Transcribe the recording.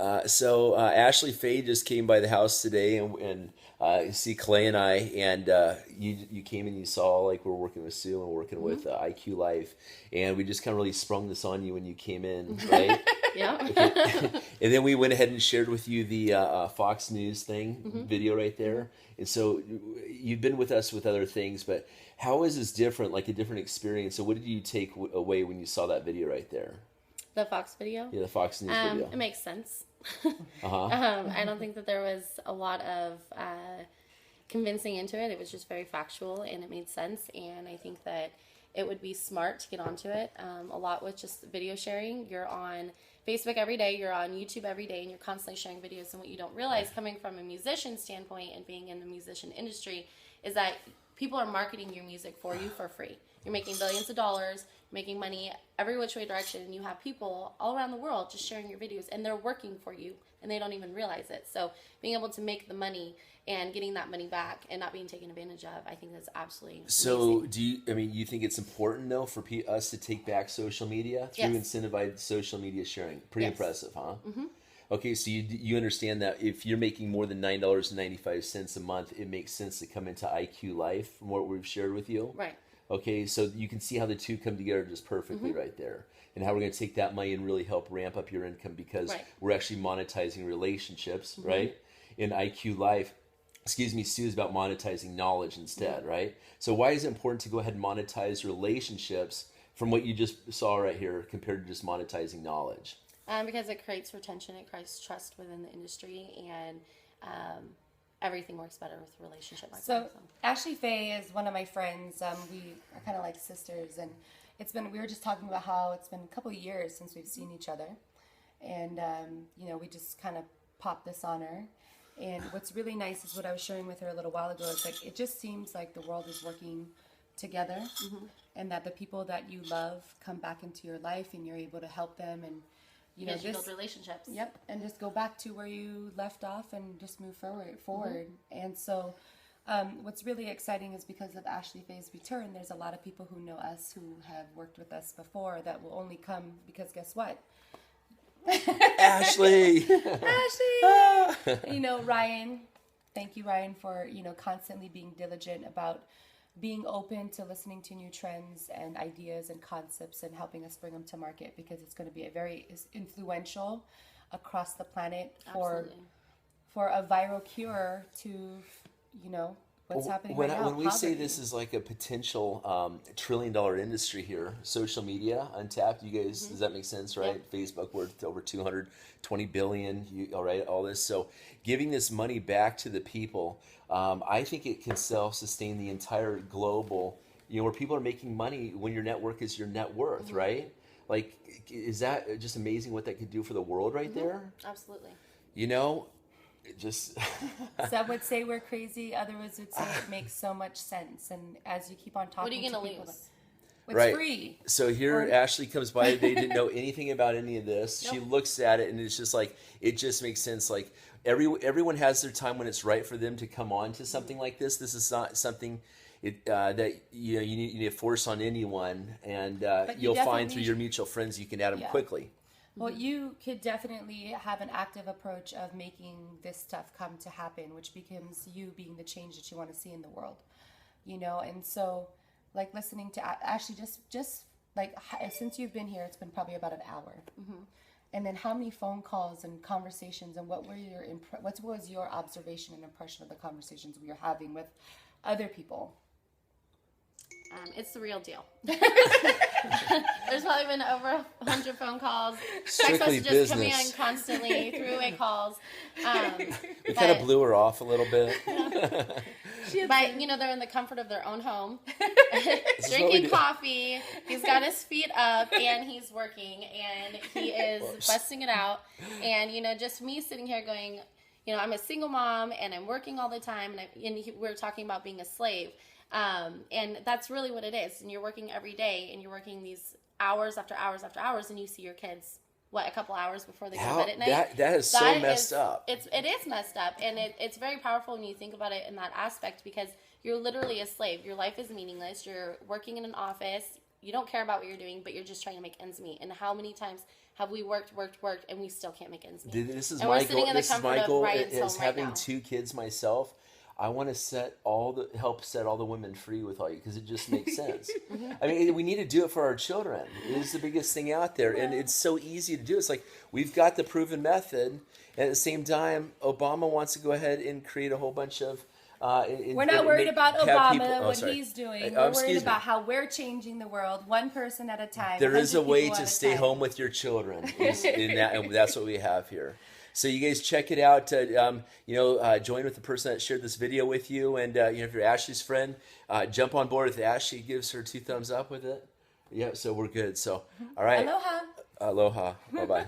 AshleyFaye just came by the house today, and you see Kelei and I, and you came and you saw like we're working with Sue and we're working with iQLife, and we just kind of really sprung this on you when you came in, right? Yeah. Okay. And then we went ahead and shared with you the Fox News thing video right there, and so you've been with us with other things, but how is this different? Like a different experience? So what did you take away when you saw that video right there? The Fox video? Yeah, the Fox News video. It makes sense. I don't think that there was a lot of convincing into it. It was just very factual and it made sense. And I think that it would be smart to get onto it. A lot with just video sharing. You're on Facebook every day, you're on YouTube every day, and you're constantly sharing videos. And what you don't realize, coming from a musician standpoint and being in the musician industry, is that people are marketing your music for you for free. You're making billions of dollars, making money every which way direction, and you have people all around the world just sharing your videos, and they're working for you, and they don't even realize it. So being able to make the money and getting that money back and not being taken advantage of, I think that's absolutely amazing. Do you think it's important though for us to take back social media through incentivized social media sharing? Pretty impressive, huh? Mm-hmm. Okay, so you understand that if you're making more than $9.95 a month, it makes sense to come into iQLife from what we've shared with you. Right. Okay, so you can see how the two come together just perfectly right there, and how we're going to take that money and really help ramp up your income because we're actually monetizing relationships, right? In iQLife, Sue is about monetizing knowledge instead, right? So why is it important to go ahead and monetize relationships from what you just saw right here compared to just monetizing knowledge? Because it creates retention, it creates trust within the industry, and everything works better with relationship marketing. So AshleyFaye is one of my friends. We are kind of like sisters, and we were just talking about how it's been a couple of years since we've seen each other, and we just kind of popped this on her. And what's really nice is what I was sharing with her a little while ago. It's like it just seems like the world is working together, and that the people that you love come back into your life, and you're able to help them, and you build relationships. Yep, and just go back to where you left off and just move forward. And so what's really exciting is because of AshleyFaye's return, there's a lot of people who know us, who have worked with us before, that will only come because guess what? Ashley! Ryan. Thank you, Ryan, for, constantly being diligent about being open to listening to new trends and ideas and concepts and helping us bring them to market, because it's going to be very influential across the planet for a viral cure to, what's happening right now. When we say this is like a potential $1 trillion industry here, social media, untapped, you guys, does that make sense, right? Yeah. Facebook worth over $220 billion, all right, all this. So giving this money back to the people, I think it can self-sustain the entire global, where people are making money when your network is your net worth, right? Like, is that just amazing what that could do for the world right there? Absolutely. Some would say we're crazy, others would say it makes so much sense. And as you keep on talking, what are you going to lose? It's free. So here Ashley comes by today, didn't know anything about any of this. Nope. She looks at it and it's just like, it just makes sense. Like everyone has their time when it's right for them to come on to something like this. This is not something that you need to force on anyone, and you'll find through your mutual friends you can add them quickly. Well, you could definitely have an active approach of making this stuff come to happen, which becomes you being the change that you want to see in the world, and so like listening to Ashley, just like since you've been here, it's been probably about an hour. And then how many phone calls and conversations, and what was your observation and impression of the conversations we were having with other people? It's the real deal. There's probably been over 100 phone calls, text messages coming in constantly, three-way calls. We kind of blew her off a little bit. But, they're in the comfort of their own home, drinking coffee. He's got his feet up, and he's working, and he is busting it out. And, just me sitting here going, I'm a single mom, and I'm working all the time, and we're talking about being a slave. And that's really what it is. And you're working every day, and you're working these hours after hours after hours, and you see your kids, a couple hours before they go to bed at night? That is so messed up. It is messed up, and it's very powerful when you think about it in that aspect, because you're literally a slave. Your life is meaningless. You're working in an office. You don't care about what you're doing, but you're just trying to make ends meet. And how many times have we worked, and we still can't make ends meet. This is And my we're sitting goal. in the This is comfort my of goal. Ryan's Is home right having now. 2 kids myself. I want to help set all the women free with all you, because it just makes sense. I mean, we need to do it for our children. It is the biggest thing out there, and it's so easy to do. It's like we've got the proven method, and at the same time, Obama wants to go ahead and create a whole bunch of. We're not worried about have Obama, people- what sorry. he's doing. Oh, We're excuse worried me. about how we're changing the world, one person at a time. There is a 100 way people to at a stay time. home with your children, and that's what we have here. So you guys check it out. Join with the person that shared this video with you, and if you're Ashley's friend, jump on board with Ashley. Gives her 2 thumbs up with it. Yeah, so we're good. So all right, Aloha. aloha, bye bye.